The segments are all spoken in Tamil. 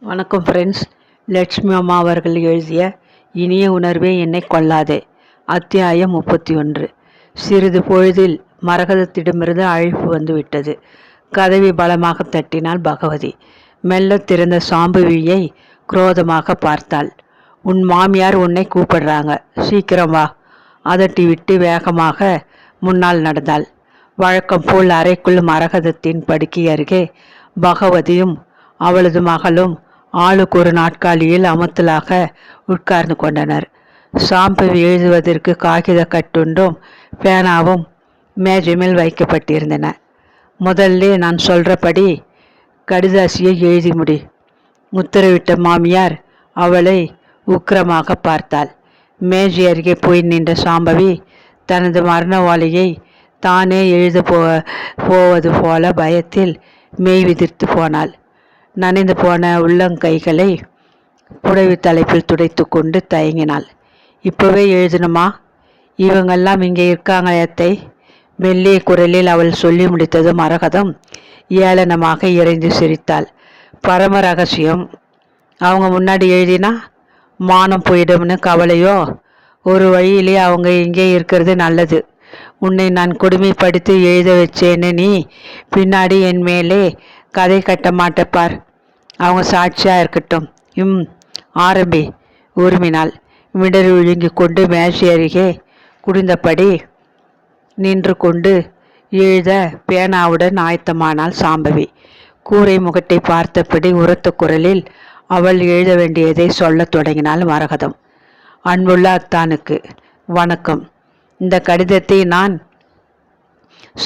வணக்கம் ஃப்ரெண்ட்ஸ். லட்சுமி அம்மா அவர்கள் எழுதிய இனிய உணர்வே என்னை கொள்ளாதே. அத்தியாயம் 31. சிறிது பொழுதில் மரகதத்திடமிருந்து அழைப்பு வந்து விட்டது. கதவை பலமாக தட்டினாள் பகவதி. மெல்ல திறந்த சாம்புவியை குரோதமாக பார்த்தாள். உன் மாமியார் உன்னை கூப்பிடுறாங்க, சீக்கிரம் வா. அதட்டி விட்டு வேகமாக முன்னால் நடந்தாள். வழக்கம் போல் அறைக்குள் மரகதத்தின் படுக்கை அருகே பகவதியும் அவளது மகளும் ஆளுக்கு ஒரு நாட்காலியில் அமத்தலாக உட்கார்ந்து கொண்டனர். சாம்பவி எழுதுவதற்கு காகித கட்டுண்டும் பேனாவும் மேஜை மேல் வைக்கப்பட்டிருந்தன. முதல்ல நான் சொல்றபடி கடிதாசியை எழுதி முடி, உத்தரவிட்ட மாமியார் அவளை உக்கிரமாக பார்த்தாள். மேஜை அருகே போய் நின்ற சாம்பவி தனது மரண ஓலையை தானே எழுத போவது போல பயத்தில் மெய் விதிர்த்து போனாள். நனைந்து போன உள்ளங்கைகளை புடவை தலைப்பில் துடைத்து கொண்டு தயங்கினாள். இப்போவே எழுதணுமா? இவங்கெல்லாம் இங்கே இருக்காங்க அத்தை. மெல்லிய குரலில் அவள் சொல்லி முடித்தது மரகதம் ஏளனமாக இறைந்து சிரித்தாள். பரம ரகசியம். அவங்க முன்னாடி எழுதினா மானம் போயிடும்னு கவலையோ? ஒரு வழியிலே அவங்க இங்கே இருக்கிறது நல்லது. உன்னை நான் கொடுமைப்படுத்தி எழுத வச்சேன்னு நீ பின்னாடி என் மேலே கதை கட்ட மாட்டப்பார். அவங்க சாட்சியா இருக்கட்டும். ஆரம்பி. உருமினாள். மிடர் விழுங்கி கொண்டு மேஜை அருகே குடிந்தபடி நின்று கொண்டு எழுத பேனாவுடன் ஆயத்தமானாள் சாம்பவி. கூரை முகத்தை பார்த்தபடி உரத்த குரலில் அவள் எழுத வேண்டியதை சொல்லத் தொடங்கினாள் மரகதம். அன்புள்ள அத்தானுக்கு வணக்கம். இந்த கடிதத்தை நான்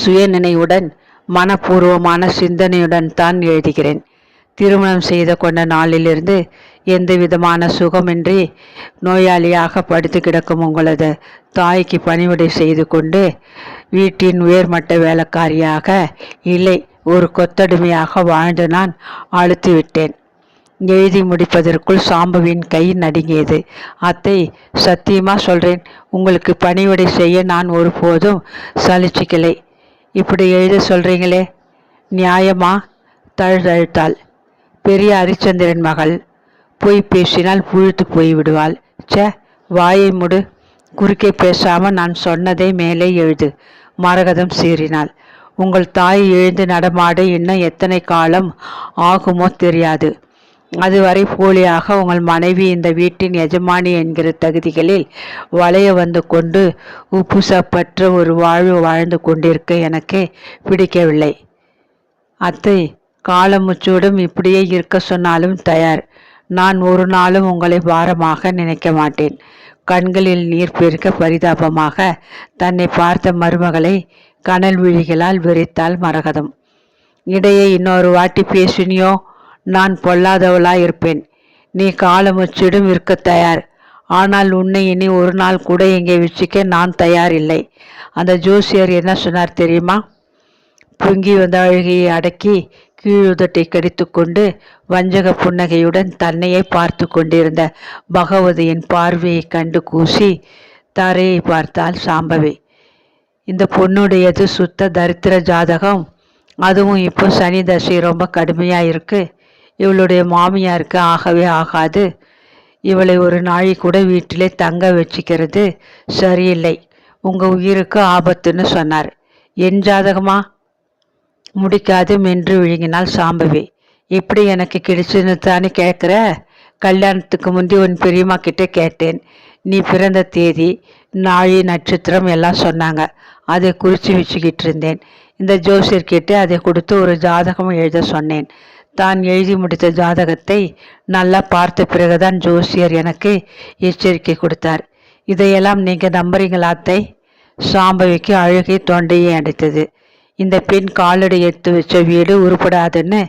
சுயநினைவுடன் மனப்பூர்வமான சிந்தனையுடன் தான் எழுதுகிறேன். திருமணம் செய்து கொண்ட நாளிலிருந்து எந்த விதமான சுகமின்றி நோயாளியாக படுத்து கிடக்கும் உங்களது தாய்க்கு பணிவிடை செய்து கொண்டு வீட்டின் உயர்மட்ட வேலைக்காரியாக இல்லை, ஒரு கொத்தடிமையாக வாழ்ந்து நான் அழுத்து விட்டேன். எழுதி முடிப்பதற்குள் சாம்பவின் கை நடுங்கியது. அத்தை, சத்தியமா சொல்றேன், உங்களுக்கு பணிவிடை செய்ய நான் ஒருபோதும் சலிச்சிக்கலை. இப்படி எழுத சொல்றீங்களே, நியாயமா? தழுதழுத்தாள். பெரிய ஹரிச்சந்திரன் மகள், பொய் பேசினால் புழுத்து போய் விடுவாள். வாயை முடு. குறுக்கே பேசாம நான் சொன்னதை மேலே எழுது. மரகதம் சீறினாள். உங்கள் தாய் எழுந்து நடமாட இன்னும் எத்தனை காலம் ஆகுமோ தெரியாது. அதுவரை போலியாக உங்கள் மனைவி இந்த வீட்டின் எஜமானி என்கிற தகுதிகளில் வளைய வந்து கொண்டு உப்புசப்பற்ற ஒரு வாழ்வு வாழ்ந்து கொண்டிருக்க எனக்கு பிடிக்கவில்லை. அத்தை, காலமுச்சூடும் இப்படியே இருக்க சொன்னாலும் தயார். நான் ஒரு நாளும் உங்களை பாரமாக நினைக்க மாட்டேன். கண்களில் நீர் பெருக்க பரிதாபமாக தன்னை பார்த்த மருமகளை கனல் விழிகளால் வெறித்தாள் மரகதம். இடையே இன்னொரு வாட்டி பேசினியோ நான் பொல்லாதவளாய் இருப்பேன். நீ காலமுச்சிடும் இருக்க தயார். ஆனால் உன்னை இனி ஒரு நாள் கூட இங்கே வச்சுக்க நான் தயார் இல்லை. அந்த ஜோசியர் என்ன சொன்னார் தெரியுமா? பொங்கி வந்த அழுகையை அடக்கி கீழுதட்டை கடித்து கொண்டு வஞ்சக புன்னகையுடன் தன்னையே பார்த்து கொண்டிருந்த பகவதியின் பார்வையை கண்டு கூசி தரையை பார்த்தாள் சாம்பவி. இந்த பொண்ணுடையது சுத்த தரித்திர ஜாதகம். அதுவும் இப்போ சனி தசை ரொம்ப கடுமையாக இருக்கு. இவளுடைய மாமியாருக்கு ஆகவே ஆகாது. இவளை ஒரு நாளை கூட வீட்டிலே தங்க வச்சுக்கிறது சரியில்லை. உங்கள் உயிருக்கு ஆபத்துன்னு சொன்னார். என் ஜாதகமா? முடிக்காது மென்று விழுங்கினாள் சாம்பவி. எப்படி எனக்கு கிடைச்சுன்னு தானே கேட்குற? கல்யாணத்துக்கு முந்தி உன் பெரியம்மா கிட்ட கேட்டேன். நீ பிறந்த தேதி, நாழி, நட்சத்திரம் எல்லாம் சொன்னாங்க. அதை குறித்து வச்சுக்கிட்டு இருந்தேன். இந்த ஜோசியர்கிட்ட அதை கொடுத்து ஒரு ஜாதகம் எழுத சொன்னேன். தான் எழுதி முடித்த ஜாதகத்தை நல்லா பார்த்த பிறகுதான் ஜோசியர் எனக்கு எச்சரிக்கை கொடுத்தார். இதையெல்லாம் நீங்கள் நம்புறீங்களா அத்தை? சாம்பவிக்கு அழுகை தொண்டையை அடைத்தது. இந்த பெண் காலடி எடுத்து வச்ச வீடு உருப்படாதுன்னு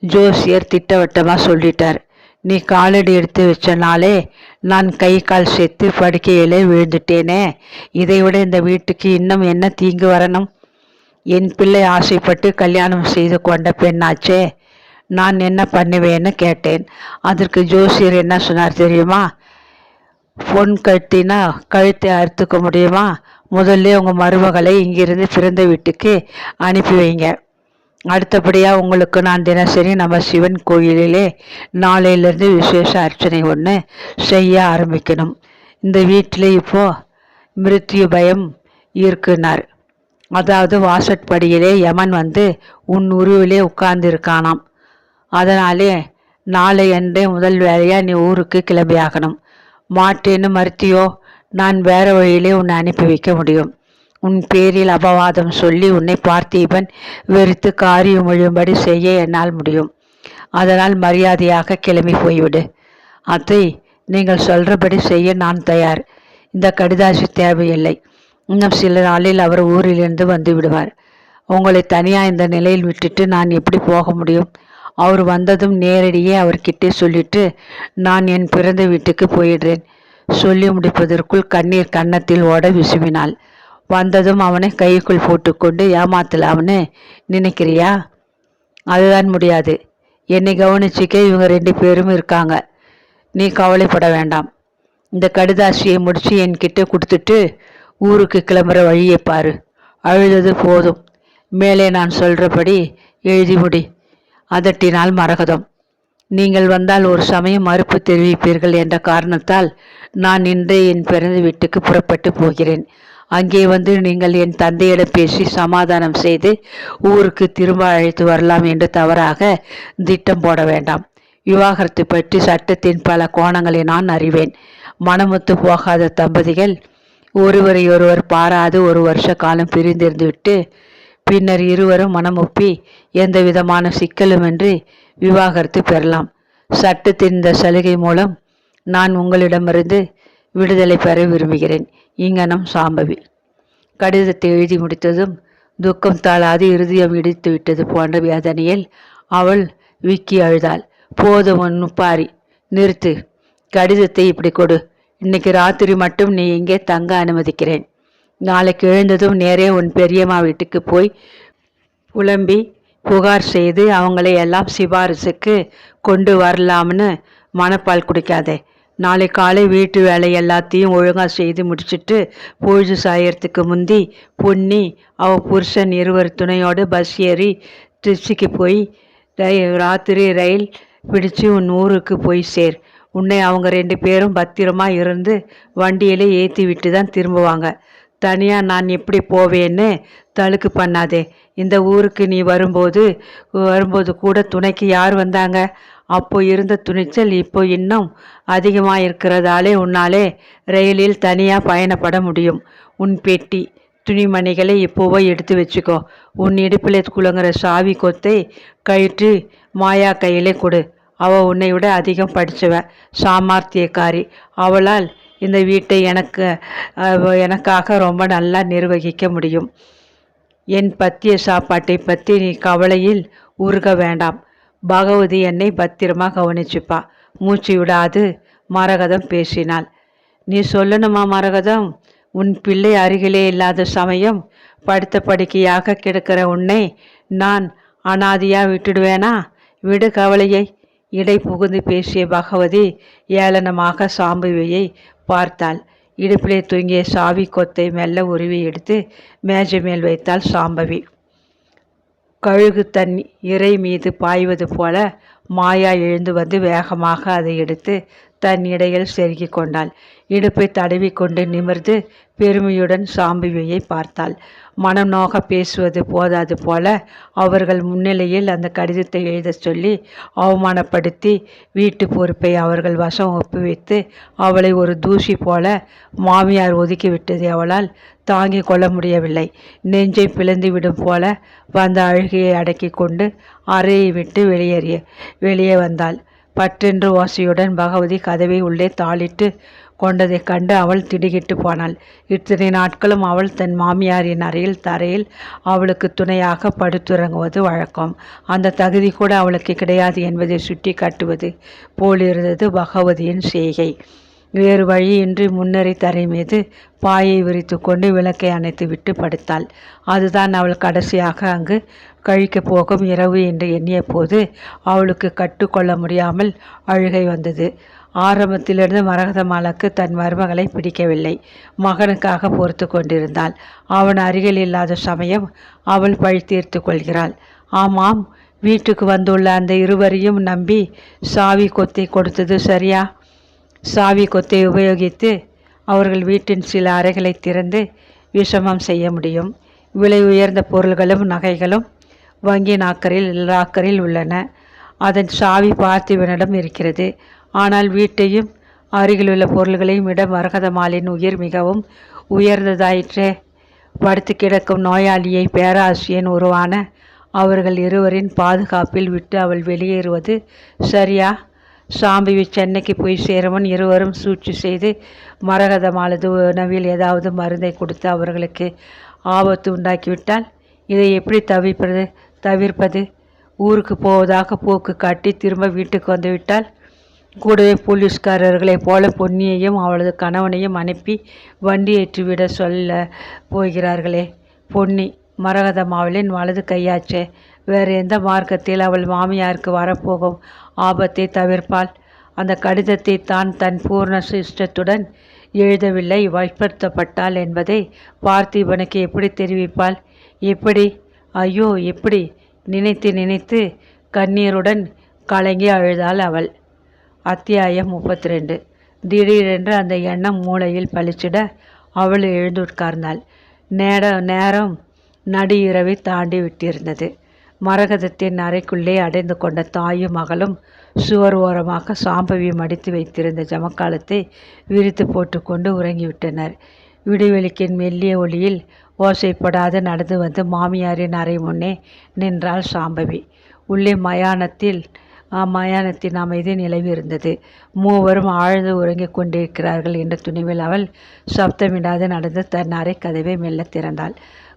ஜோசியர் திட்டவட்டமாக சொல்லிட்டார். நீ காலடி எடுத்து வச்ச நாளே நான் கை கால் சேர்த்து படுக்கையிலே விழுந்துட்டேனே. இதைவிட இந்த வீட்டுக்கு இன்னும் என்ன தீங்கு வரணும்? என் பிள்ளை ஆசைப்பட்டு கல்யாணம் செய்து கொண்ட பெண்ணாச்சே, நான் என்ன பண்ணுவேன்னு கேட்டேன். அதற்கு ஜோசியர் என்ன சொன்னார் தெரியுமா? பொன் கட்டினா கழுத்தை அறுத்துக்க முடியுமா? முதல்ல உங்கள் மருமகளை இங்கிருந்து பிறந்த வீட்டுக்கு அனுப்பி வைங்க. அடுத்தபடியாக உங்களுக்கு நான் தினசரி நம்ம சிவன் கோயிலிலே நாளையிலேருந்து விசேஷ அர்ச்சனை ஒன்று செய்ய ஆரம்பிக்கணும். இந்த வீட்டில் இப்போது மிருத்யு பயம் இருக்குனார். அதாவது வாசற்படியிலே யமன் வந்து உன் உருவிலே உட்கார்ந்து இருக்கானாம். அதனாலே நாளை அன்றே முதல் வேலையாக நீ ஊருக்கு கிளம்பியாகணும். மாட்டேன்னு மறுத்தியோ நான் வேற வழியிலே உன்னை அனுப்பி வைக்க முடியும். உன் பேரில் அபவாதம் சொல்லி உன்னை பார்த்தீபன் வெறுத்து காரியம் ஒழும்படி செய்ய என்னால் முடியும். அதனால் மரியாதையாக கிளம்பி போய்விடு. அத்தை, நீங்கள் சொல்றபடி செய்ய நான் தயார். இந்த கடிதாசி தேவையில்லை. இன்னும் சில நாளில் அவர் ஊரிலிருந்து வந்து விடுவார். உங்களை தனியாக இந்த நிலையில் விட்டுட்டு நான் எப்படி போக முடியும்? அவர் வந்ததும் நேரடியே அவர்கிட்டே சொல்லிட்டு நான் என் பிறந்த வீட்டுக்கு போயிடுறேன். சொல்லி முடிப்பதற்குள் கண்ணீர் கன்னத்தில் ஓட விசும்பினாள். வந்ததும் அவனை கைக்குள் போட்டுக்கொண்டு ஏமாத்தலாம்னு நினைக்கிறியா? அதுதான் முடியாது. என்னை கவனிச்சிக்க இவங்க 2 பேரும் இருக்காங்க. நீ கவலைப்பட வேண்டாம். இந்த கடிதாசியை முடித்து என்கிட்ட கொடுத்துட்டு ஊருக்கு கிளம்புற வழியை பாரு. அழுதது போதும். மேலே நான் சொல்கிறபடி எழுதி முடி. அதட்டினால் மரகதம். நீங்கள் வந்தால் ஒரு சமயம் மறுப்பு தெரிவிப்பீர்கள் என்ற காரணத்தால் நான் இன்றே என் பிறந்த வீட்டுக்கு புறப்பட்டு போகிறேன். அங்கே வந்து நீங்கள் என் தந்தையிடம் பேசி சமாதானம் செய்து ஊருக்கு திரும்ப அழைத்து வரலாம் என்று தவறாக திட்டம் போட வேண்டாம். விவாகரத்து பற்றி சட்டத்தின் பல கோணங்களை நான் அறிவேன். மனமுத்து போகாத தம்பதிகள் ஒருவரையொருவர் பாராது 1 வருஷ காலம் பிரிந்திருந்துவிட்டு பின்னர் இருவரும் மனமொப்பி எந்த விதமான சிக்கலுமின்றி விவாகரத்து பெறலாம். சட்டத்தின் இந்த சலுகை மூலம் நான் உங்களிடமிருந்து விடுதலை பெற விரும்புகிறேன். இங்கனம் சாம்பவி. கடிதத்தை எழுதி முடித்ததும் துக்கம் தாளாது இருதயம் இடித்து விட்டது போன்ற வேதனையில் அவள் விக்கி அழுதாள். போதும் நுப்பாரி, நிறுத்து. கடிதத்தை இப்படி கொடு. இன்னைக்கு ராத்திரி மட்டும் நீ இங்கே தங்க அனுமதிக்கிறேன். நாளைக்கு எழுந்ததும் நேரே உன் பெரியம்மா வீட்டுக்கு போய் புலம்பி புகார் செய்து அவங்களை எல்லாம் சிபாரிசுக்கு கொண்டு வரலாம்னு மனப்பால் குடிக்காதே. நாளை காலை வீட்டு வேலை எல்லாத்தையும் ஒழுங்காக செய்து முடிச்சுட்டு பொழுது சாயறதுக்கு முந்தி பொன்னி அவள் புருஷன் இருவர் துணையோடு பஸ் ஏறி திருச்சிக்கு போய் ராத்திரி ரயில் பிடிச்சு உன் ஊருக்கு போய் சேர். உன்னை அவங்க 2 பேரும் பத்திரமா இருந்து வண்டியிலே ஏற்றி விட்டு தான் திரும்புவாங்க. தனியாக நான் எப்படி போவேன்னு தழுக்கு பண்ணாதே. இந்த ஊருக்கு நீ வரும்போது கூட துணைக்கு யார் வந்தாங்க? அப்போ இருந்த துணிச்சல் இப்போ இன்னும் அதிகமாக இருக்கிறதாலே உன்னாலே ரயிலில் தனியாக பயணப்பட முடியும். உன் பெட்டி துணிமணிகளை இப்போவோ எடுத்து வச்சுக்கோ. உன் இடுப்பில் குலுங்குற சாவி கொத்தை கயிற்று மாயா கையிலே கொடு. அவள் உன்னை விட அதிகம் படித்தவ, சாமர்த்தியக்காரி. அவளால் இந்த வீட்டை எனக்காக ரொம்ப நல்லா நிர்வகிக்க முடியும். என் பத்திய சாப்பாட்டை பற்றி நீ கவலையில் உருக வேண்டாம். பகவதி என்னை பத்திரமா கவனிச்சுப்பா. மூச்சு விடாது மரகதம் பேசினாள். நீ சொல்லணுமா மரகதம்? உன் பிள்ளை அருகிலே இல்லாத சமயம் படுத்த படுக்கையாக கிடக்கிற உன்னை நான் அனாதியா விட்டுடுவேனா? விடு கவலையை. இடை புகுந்து பேசிய பகவதி ஏளனமாக சாம்பவியை பார்த்தாள். இடுப்பிலே தூங்கிய சாவி கொத்தை மெல்ல உருவி எடுத்து மேஜை மேல் வைத்தாள் சாம்பவி. கழுகு தன் இறை மீது பாய்வது போல மாயா எழுந்து வந்து வேகமாக அதை எடுத்து தன் இடையில் செருகிக் கொண்டாள். இடுப்பை தடவி கொண்டு நிமிர்ந்து பெருமையுடன் சாம்பவியை பார்த்தாள். மனம் நோக பேசுவது போதாது போல அவர்கள் முன்னிலையில் அந்த கடிதத்தை எழுத சொல்லி அவமானப்படுத்தி வீட்டு பொறுப்பை அவர்கள் வசம் ஒப்புவித்து அவளை ஒரு தூசி போல மாமியார் ஒதுக்கிவிட்டதை அவளால் தாங்கிக் கொள்ள முடியவில்லை. நெஞ்சை பிளந்து விடும் போல வந்த அழுகையை அடக்கி கொண்டு அறையை விட்டு வெளியே வந்தாள். பற்றென்று ஓசையுடன் பகவதி கதவை உள்ளே தாளிட்டு கொண்டதைக் கண்டு அவள் திடுகிட்டு போனாள். இத்தனை நாட்களும் அவள் தன் மாமியாரின் அறையில் தரையில் அவளுக்கு துணையாக படுத்துறங்குவது வழக்கம். அந்த தகுதி கூட அவளுக்கு கிடையாது என்பதை சுட்டி காட்டுவது போலிருந்தது பகவதியின் செய்கை. வேறு வழியின்றி முன்னரை தரை மீது பாயை விரித்து கொண்டு விளக்கை அணைத்து விட்டு படுத்தாள். அதுதான் அவள் கடைசியாக அங்கு கழிக்கப் போகும் இரவு என்று எண்ணிய போது அவளுக்கு கட்டுக்கொள்ள முடியாமல் அழுகை வந்தது. ஆரம்பத்திலிருந்து மரகதமாலாக்கு தன் மருமகளை பிடிக்கவில்லை. மகனுக்காக பொறுத்து கொண்டிருந்தாள். அவன் அருகில் இல்லாத சமயம் அவள் பழி தீர்த்து கொள்கிறாள். ஆமாம், வீட்டுக்கு வந்துள்ள அந்த இருவரையும் நம்பி சாவி கொத்தை கொடுத்தது சரியா? சாவி கொத்தை உபயோகித்து அவர்கள் வீட்டின் சில அறைகளை திறந்து விஷமம் செய்ய முடியும். விலை உயர்ந்த பொருள்களும் நகைகளும் வங்கி லாக்கரில் உள்ளன. அதன் சாவி பார்த்திபனிடம் இருக்கிறது. ஆனால் வீட்டையும் அருகிலுள்ள பொருள்களையும் விட மரகதமாலின் உயிர் மிகவும் உயர்ந்ததாயிற்றே. படுத்து கிடக்கும் நோயாளியை பேராசிரியன் உருவான அவர்கள் இருவரின் பாதுகாப்பில் விட்டு அவள் வெளியேறுவது சரியா? சாம்பவி சென்னைக்கு போய் சேருவன் இருவரும் சூழ்ச்சி செய்து மரகதமாலது உணவில் ஏதாவது மருந்தை கொடுத்து அவர்களுக்கு ஆபத்து உண்டாக்கிவிட்டால் இதை எப்படி தவிர்ப்பது? ஊருக்கு போவதாக போக்கு காட்டி திரும்ப வீட்டுக்கு வந்துவிட்டால் கூடவே போலீஸ்காரர்களைப் போல பொன்னியையும் அவளது கணவனையும் அனுப்பி வண்டி ஏற்றிவிட சொல்ல போகிறார்களே. பொன்னி மரகதமாவலின் வலது கையாச்சே. வேறு எந்த மார்க்கத்தில் அவள் மாமியாருக்கு வரப்போகும் ஆபத்தை தவிர்ப்பாள்? அந்த கடிதத்தை தான் தன் பூர்ண இஷ்டத்துடன் எழுதவில்லை, வற்புறுத்தப்பட்டாள் என்பதை பார்த்திபனுக்கு எப்படி தெரிவிப்பாள்? எப்படி? ஐயோ, எப்படி? நினைத்து நினைத்து கண்ணீருடன் கலங்கி அழுதாள் அவள். அத்தியாயம் 32. திடீரென்று அந்த எண்ணம் மூளையில் பளிச்சிட அவள் எழுந்து உட்கார்ந்தாள். நேரம் நடு இரவை தாண்டி விட்டிருந்தது. மரகதத்தின் அறைக்குள்ளே அடைந்து கொண்ட தாயும் மகளும் சுவர் ஓரமாக சாம்பவி மடித்து வைத்திருந்த ஜமக்காலத்தை விரித்து போட்டுக்கொண்டு உறங்கிவிட்டனர். விடிவெளிக்கின் மெல்லிய ஒளியில் ஓசைப்படாது நடந்து வந்து மாமியாரின் அறை முன்னே நின்றாள் சாம்பவி. உள்ளே மயானத்தின் அமைதி நிலவியிருந்தது. மூவரும் ஆழ்ந்து உறங்கிக் கொண்டிருக்கிறார்கள் என்ற துணிவில் அவள் சப்தமிடாது நடந்து தன் அறை கதவை மெல்ல திறந்தாள்.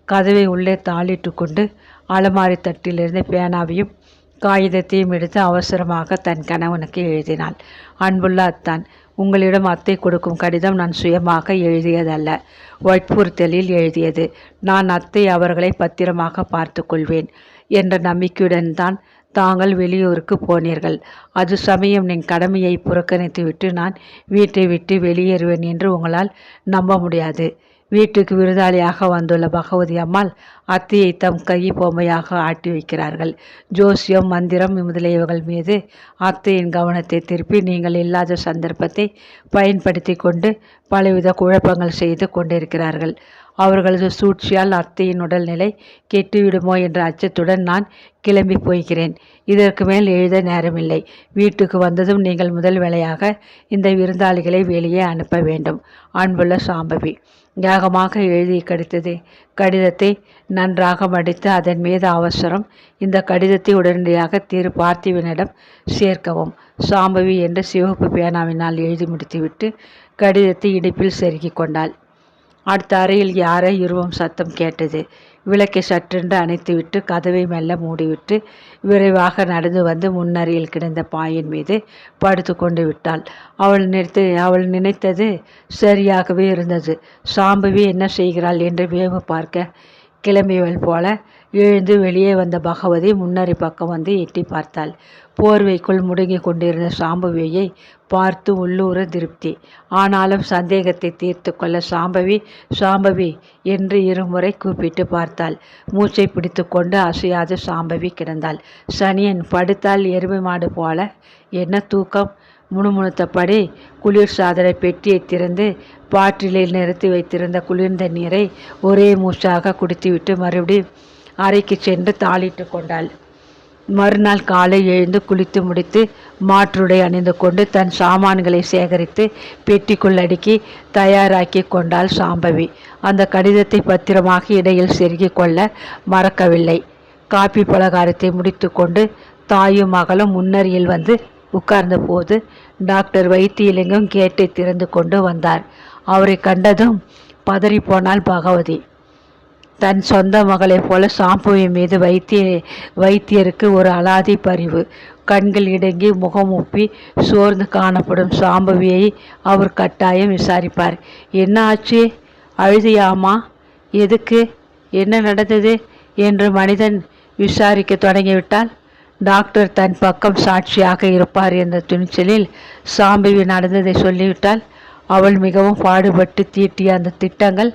கதவை உள்ளே தாளிட்டு கொண்டு அலமாரி தட்டிலிருந்து பேனாவையும் காகிதத்தையும் எடுத்து அவசரமாக தன் கணவனுக்கு எழுதினாள். அன்புள்ள அத்தான், உங்களிடம் அத்தை கொடுக்கும் கடிதம் நான் சுயமாக எழுதியதல்ல, வற்புறுத்தலில் எழுதியது. நான் அத்தை அவர்களை பத்திரமாக பார்த்து கொள்வேன் என்ற நம்பிக்கையுடன் தான் தாங்கள் வெளியூருக்கு போனீர்கள். அது சமயம் என் கடமையை புறக்கணித்துவிட்டு நான் வீட்டை விட்டு வெளியேறுவேன் என்று உங்களால் நம்ப முடியாது. வீட்டுக்கு விருந்தாளியாக வந்துள்ள பகவதி அம்மாள் அத்தையை தம் கை பொம்மையாக ஆட்டி வைக்கிறார்கள். ஜோசியம், மந்திரம் முதலியவர்கள் மீது அத்தையின் கவனத்தை திருப்பி நீங்கள் இல்லாத சந்தர்ப்பத்தை பயன்படுத்தி கொண்டு பலவித குழப்பங்கள் செய்து கொண்டிருக்கிறார்கள். அவர்களது சூழ்ச்சியால் அத்தையின் உடல்நிலை கெட்டுவிடுமோ என்ற அச்சத்துடன் நான் கிளம்பி போகிறேன். இதற்கு மேல் எழுத நேரமில்லை. வீட்டுக்கு வந்ததும் நீங்கள் முதல் வேளையாக இந்த விருந்தாளிகளை வெளியே அனுப்ப வேண்டும். அன்புள்ள சாம்பவி. வேகமாக எழுதி கடிதத்தை நன்றாக மடித்து அதன் மீது அவசரம். இந்த கடிதத்தை உடனடியாக திரு பார்த்திபனிடம் சேர்க்கவும். சாம்பவி என்று சிவப்பு பேனாவினால் எழுதி முடித்துவிட்டு கடிதத்தை இடுப்பில் செருகிக் கொண்டாள். அடுத்த அறையில் யாரோ இருவும் சத்தம் கேட்டது. விளக்கை சற்றென்று அணைத்துவிட்டு கதவை மெல்ல மூடிவிட்டு விரைவாக நடந்து வந்து முன்னறையில் கிடந்த பாயின் மீது படுத்து கொண்டு விட்டாள். அவள் நினைத்தது சரியாகவே இருந்தது. சாம்பவி என்ன செய்கிறாள் என்று வேவு பார்க்க கிளம்பியவள் போல எழுந்து வெளியே வந்த பகவதி முன்னறி பக்கம் வந்து எட்டி பார்த்தாள். போர்வைக்குள் முடங்கி கொண்டிருந்த சாம்பவியை பார்த்து உள்ளூர திருப்தி. ஆனாலும் சந்தேகத்தை தீர்த்து கொள்ள சாம்பவி என்று இருமுறை கூப்பிட்டு பார்த்தாள். மூச்சை பிடித்து கொண்டு அசையாது சாம்பவி கிடந்தாள். சனியன் படுத்தால் எருமை மாடு போல. என்ன தூக்கம்! முணுமுணுத்தபடி குளிர் சாதன பெட்டியை திறந்து பாட்டிலில் நிறுத்தி வைத்திருந்த குளிர்ந்த நீரை ஒரே மூச்சாக குடித்துவிட்டு மறுபடியும் அறைக்கு சென்று தாளிட்டு கொண்டாள். மறுநாள் காலை எழுந்து குளித்து முடித்து மாற்றுடை அணிந்து கொண்டு தன் சாமான்களை சேகரித்து பெட்டிக்குள் அடுக்கி தயாராக்கி கொண்டாள் சாம்பவி. அந்த கடிதத்தை பத்திரமாக இடையில் செருகிக் கொள்ள மறக்கவில்லை. காப்பி பலகாரத்தை முடித்து கொண்டு தாயும் மகளும் முன்னறியில் வந்து உட்கார்ந்த போது டாக்டர் வைத்தியலிங்கம் கேட்டை திறந்து கொண்டு வந்தார். அவரை கண்டதும் பதறிப்போனாள் பகவதி. தன் சொந்த மகளைப் போல சாம்பவி மீது வைத்தியருக்கு ஒரு அலாதி பரிவு. கண்கள் இடங்கி முகம் ஒப்பி சோர்ந்து காணப்படும் சாம்பவியை அவர் கட்டாயம் விசாரிப்பார். என்ன ஆச்சு? அழுதியாமா? எதுக்கு? என்ன நடந்தது என்று மனிதன் விசாரிக்க தொடங்கிவிட்டால் டாக்டர் தன் பக்கம் சாட்சியாக இருப்பார் என்ற துணிச்சலில் சாம்பவி நடந்ததை சொல்லிவிட்டால் அவள் மிகவும் பாடுபட்டு தீட்டிய அந்த திட்டங்கள்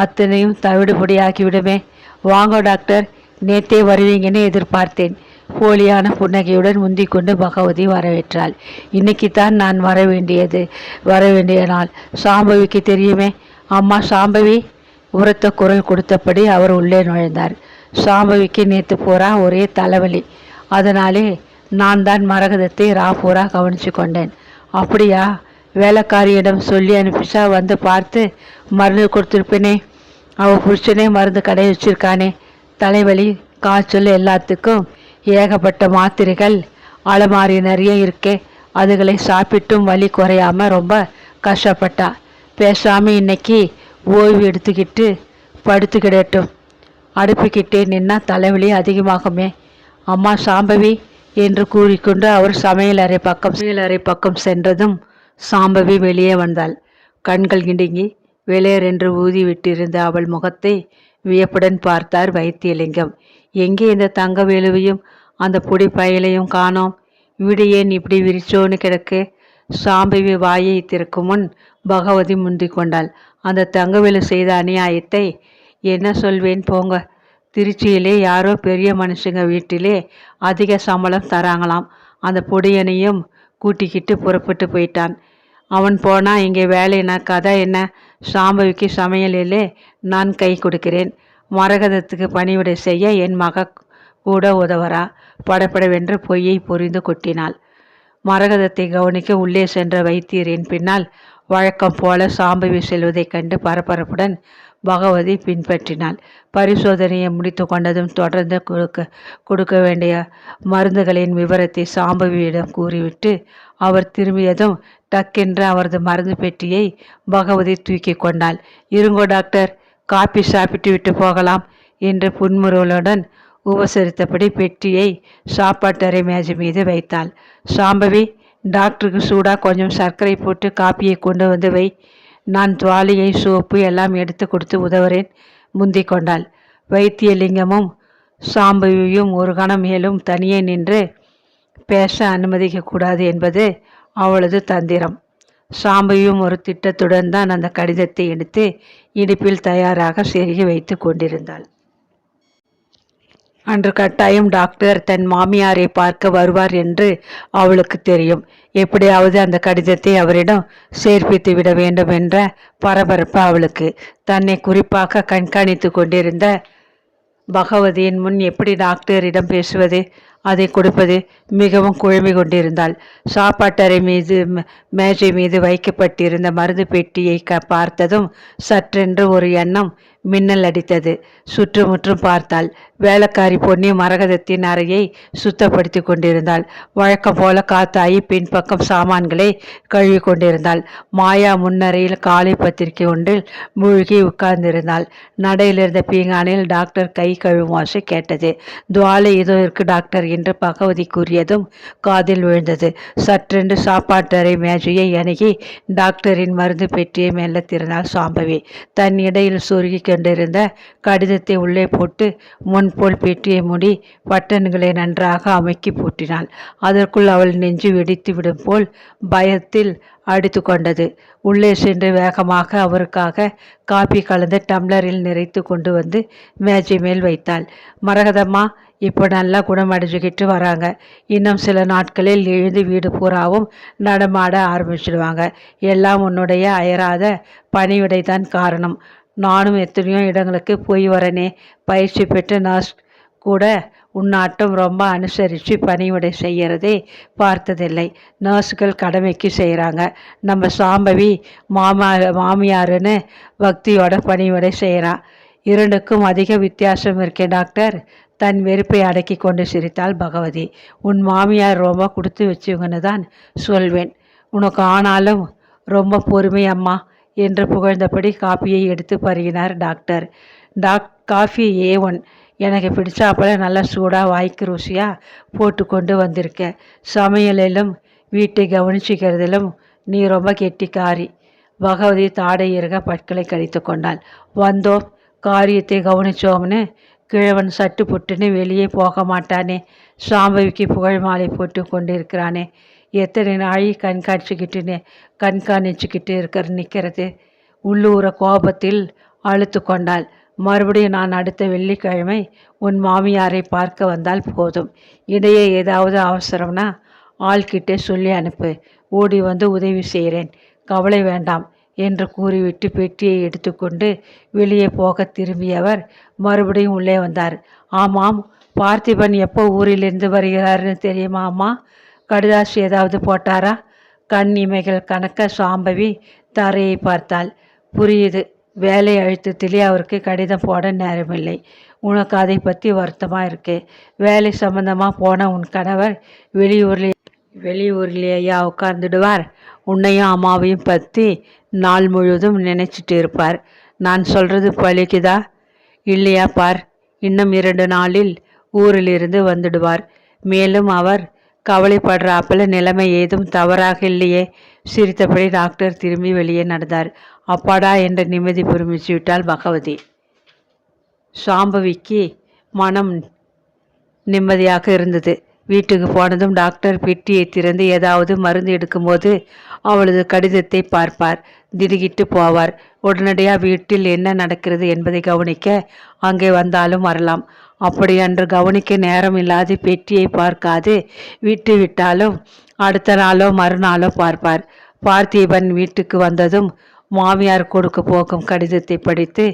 அத்தனையும் தவிடுபடியாகிவிடுமே. வாங்க டாக்டர், நேத்தே வருவீங்கன்னு எதிர்பார்த்தேன். போலியான புன்னகையுடன் முந்திக் கொண்டு பகவதி வரவேற்றாள். இன்னைக்குத்தான் நான் வர வேண்டிய நாள். சாம்பவிக்கு தெரியுமே. அம்மா சாம்பவி, உரத்த குரல் கொடுத்தபடி அவர் உள்ளே நுழைந்தார். சாம்பவிக்கு நேற்று பூரா ஒரே தலைவலி. அதனாலே நான் தான் மரகதத்தை பூரா கவனிச்சு கொண்டேன். அப்படியா? வேலைக்காரியிடம் சொல்லி அனுப்பிச்சா வந்து பார்த்து மருந்து கொடுத்துருப்பேனே. அவள் புருஷனே மருந்து கடை வச்சிருக்கானே. தலைவலி காய்ச்சல் எல்லாத்துக்கும் ஏகப்பட்ட மாத்திரைகள் அலமாரி நிறைய இருக்கே. அதுகளை சாப்பிட்டும் வலி குறையாம ரொம்ப கஷ்டப்பட்டா. பேசாம இன்னைக்கு ஓய்வு எடுத்துக்கிட்டு படுத்துக்கிடட்டும். அடுப்புக்கிட்டே நின்னா தலைவலி அதிகமாகுமே. அம்மா சாம்பவி என்று கூறிக்கொண்டு அவர் சமையலறை பக்கம் சென்றதும் சாம்பவி வெளியே வந்தாள். கண்கள் இடுங்கி வெளியரென்று ஊதி விட்டிருந்த அவள் முகத்தை வியப்புடன் பார்த்தார் வைத்தியலிங்கம். எங்கே இந்த தங்க வேலுவையும் அந்த பொடி பயலையும் காணோம்? வீடு ஏன் இப்படி விரிச்சோன்னு கிடக்கு? சாம்பவி வாயை திறக்கும் முன் பகவதி முந்தி கொண்டாள். அந்த தங்கவேலு செய்த அநியாயத்தை என்ன சொல்வேன் போங்க. திருச்சியிலே யாரோ பெரிய மனுஷங்க வீட்டிலே அதிக சம்பளம் தராங்களாம். அந்த பொடியனையும் கூட்டிக்கிட்டு புறப்பட்டு போயிட்டான். அவன் போனா இங்கே வேலைனா கதை என்ன? சாம்பவிக்கு சமையலிலே நான் கை கொடுக்கிறேன். மரகதத்துக்கு பணிவிடை செய்ய என் மக கூட உதவரா. படப்படவென்று பொய்யை பொறிந்து கொட்டினாள். மரகதத்தை கவனிக்க உள்ளே சென்ற வைத்தியரின் பின்னால் வழக்கம் போல சாம்பவி செல்வதைக் கண்டு பரபரப்புடன் பகவதி பின்பற்றினாள். பரிசோதனையை முடித்து கொண்டதும் தொடர்ந்து கொடுக்க வேண்டிய மருந்துகளின் விவரத்தை சாம்பவியிடம் கூறிவிட்டு அவர் திரும்பியதும் டக்கென்று அவரது மருந்து பெட்டியை பகவதி தூக்கி கொண்டாள். இருங்கோ டாக்டர், காப்பி சாப்பிட்டு விட்டு போகலாம் என்று புன்முறுவலுடன் உபசரித்தபடி பெட்டியை சாப்பாட்டறை மேஜை மீது வைத்தாள். சாம்பவி, டாக்டருக்கு சூடா கொஞ்சம் சர்க்கரை போட்டு காப்பியை கொண்டு வந்து வை. நான் துவாலியை சோப்பு எல்லாம் எடுத்து கொடுத்து உதவுறேன் முந்தி கொண்டாள். வைத்தியலிங்கமும் சாம்பவியும் ஒரு கணம் மேலும் தனியே நின்று பேச அனுமதிக்கக்கூடாது என்பது அவளது தந்திரம். சாம்பவியும் ஒரு திட்டத்துடன் தான் அந்த கடிதத்தை எடுத்து இடுப்பில் தயாராக செருகி வைத்து கொண்டிருந்தாள். அன்று கட்டாயம் டாக்டர் தன் மாமியாரை பார்க்க வருவார் என்று அவளுக்கு தெரியும். எப்படியாவது அந்த கடிதத்தை அவரிடம் சேர்ப்பித்து விட வேண்டும் என்ற பரபரப்பு அவளுக்கு. தன்னை குறிப்பாக கண்காணித்து கொண்டிருந்த பகவதியின் முன் எப்படி டாக்டரிடம் பேசுவது, அதை கொடுப்பது? மிகவும் குழம்பி கொண்டிருந்தாள். சாப்பாட்டறை மேஜை மீது வைக்கப்பட்டிருந்த மருந்து பெட்டியை பார்த்ததும் சற்றென்று ஒரு எண்ணம் மின்னல் அடித்தது. சுற்றுமுற்றும் பார்த்தாள். வேலைக்காரி பொன்னி மரகதத்தின் அறையை சுத்தப்படுத்தி கொண்டிருந்தாள். வழக்கம் போல காத்தாயி பின்பக்கம் சாமான்களை கழுவி கொண்டிருந்தாள். மாயா முன்னறையில் காலை பத்திரிகை ஒன்றில் மூழ்கி உட்கார்ந்திருந்தாள். நடையிலிருந்த பீங்கானில் டாக்டர் கை கழுவும் வாசை கேட்டது. துவாலை இதோ இருக்கு டாக்டர் என்று பகவதி கூறியதும் காதில் விழுந்தது. சற்றென்று சாப்பாட்டறை மேஜையை அணுகி டாக்டரின் மருந்து பெட்டியை மெல்ல திறந்தாள் சாம்பவி. தன் இடையில் சொருகி கொண்டிருந்த கடிதத்தை உள்ளே போட்டு முன்போல் பெட்டியை மூடி பட்டன்களை நன்றாக அமுக்கி பூட்டினாள். அதற்குள் அவள் நெஞ்சு வெடித்து விடும் போல் பயத்தில் அடித்து கொண்டது. உள்ளே சென்று வேகமாக அவருக்காக காப்பி கலந்து டம்ளரில் நிறைத்து கொண்டு வந்து மேஜை மேல் வைத்தாள். மரகதம்மா இப்போ நல்லா குணமடைஞ்சுக்கிட்டு வராங்க. இன்னும் சில நாட்களில் எழுந்து வீடு பூராவும் நடமாட ஆரம்பிச்சிடுவாங்க. எல்லாம் உன்னுடைய அயராத பணிவிடை தான் காரணம். நானும் எத்தனையோ இடங்களுக்கு போய் வரனே. பயிற்சி பெற்ற நர்ஸ் கூட உன்னாட்டம் ரொம்ப அனுசரித்து பணிவிடை செய்கிறதே பார்த்ததில்லை. நர்ஸுகள் கடமைக்கு செய்கிறாங்க. நம்ம சாம்பவி மாமியாருன்னு பக்தியோட பணிவிடை செய்கிறான். இரண்டுக்கும் அதிக வித்தியாசம் இருக்கே டாக்டர். தன் வெறுப்பை அடக்கி கொண்டு சிரித்தாள் பகவதி. உன் மாமியார் ரொம்ப கொடுத்து வச்சுங்கன்னு தான் சொல்வேன். உனக்கு ஆனாலும் ரொம்ப பொறுமை அம்மா என்று புகழ்ந்தபடி காப்பியை எடுத்து பருகினார் டாக்டர். Coffee A1. எனக்கு பிடிச்சாப்பல நல்லா சூடாக வாய்க்கு ருசியாக போட்டு கொண்டு வந்திருக்க. சமையலிலும் வீட்டை கவனிச்சிக்கிறதிலும் நீ ரொம்ப கெட்டிக்காரி. பகவதி தாடை இருக பற்களை கடித்து கொண்டாள். வந்தோம், காரியத்தை கவனிச்சோம்னு கிழவன் சட்டு புட்டுன்னு வெளியே போக மாட்டானே. சாம்பவிக்கு புகழ் மாலை போட்டு கொண்டு இருக்கிறானே. எத்தனை நாழி கண்காணிச்சுக்கிட்டு நிற்கிறது. உள்ளூர கோபத்தில் அழுத்து கொண்டாள். மறுபடியும் நான் அடுத்த வெள்ளிக்கிழமை உன் மாமியாரை பார்க்க வந்தால் போதும். இடையே ஏதாவது அவசரம்னா ஆள்கிட்டே சொல்லி அனுப்பு. ஓடி வந்து உதவி செய்கிறேன். கவலை வேண்டாம் என்று கூறிவிட்டு பெட்டியை எடுத்துக்கொண்டு வெளியே போக திரும்பியவர் மறுபடியும் உள்ளே வந்தார். ஆமாம், பார்த்திபன் எப்போ ஊரிலிருந்து வருகிறாருன்னு தெரியுமா அம்மா? கடிதாசு ஏதாவது போட்டாரா? கண் இமைகள் கணக்க சாம்பவி தரையை பார்த்தாள். புரியுது, வேலை அழுத்தத்திலே அவருக்கு கடிதம் போட நேரமில்லை. உனக்கு அதை பற்றி வருத்தமாக இருக்கு. வேலை சம்பந்தமாக போன உன் கணவர் வெளியூர்லேயா உட்கார்ந்துடுவார்? உன்னையும் அம்மாவையும் பற்றி நாள் முழுவதும் நினைச்சிட்டு இருப்பார். நான் சொல்கிறது பழிக்குதா இல்லையா பார். இன்னும் 2 நாளில் ஊரிலிருந்து வந்துடுவார். மேலும் அவர் கவலைப்படுறாப்புல நிலைமை ஏதும் தவறாக இல்லையே. சிரித்தபடி டாக்டர் திரும்பி வெளியே நடந்தார். அப்பாடா என்ற நிம்மதி புரிமிச்சு விட்டாள் பகவதி. சாம்பவிக்கு மனம் நிம்மதியாக இருந்தது. வீட்டுக்கு போனதும் டாக்டர் பெட்டியை திறந்து ஏதாவது மருந்து எடுக்கும்போது அவளது கடிதத்தை பார்ப்பார். திடுகிட்டு போவார். உடனடியாக வீட்டில் என்ன நடக்கிறது என்பதை கவனிக்க அங்கே வந்தாலும் வரலாம். அப்படி அன்று கவனிக்க நேரம் இல்லாது பெட்டியை பார்க்காது விட்டு விட்டாலும் அடுத்த நாளோ மறுநாளோ பார்ப்பார். பார்த்திபன் வீட்டுக்கு வந்ததும் மாமியார் கொடுக்க போகும் கடிதத்தை படித்து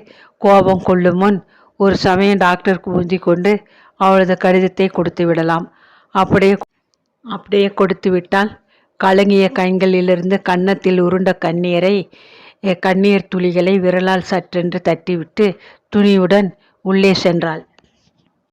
கோபம் கொள்ளும் முன் ஒரு சமயம் டாக்டர் ஊந்தி கொண்டு அவளது கடிதத்தை கொடுத்து விடலாம். அப்படியே கொடுத்து விட்டால் கலங்கிய கைகளிலிருந்து கன்னத்தில் உருண்ட கண்ணீர் துளிகளை விரலால் சற்றென்று தட்டிவிட்டு துணியுடன் உள்ளே சென்றாள்.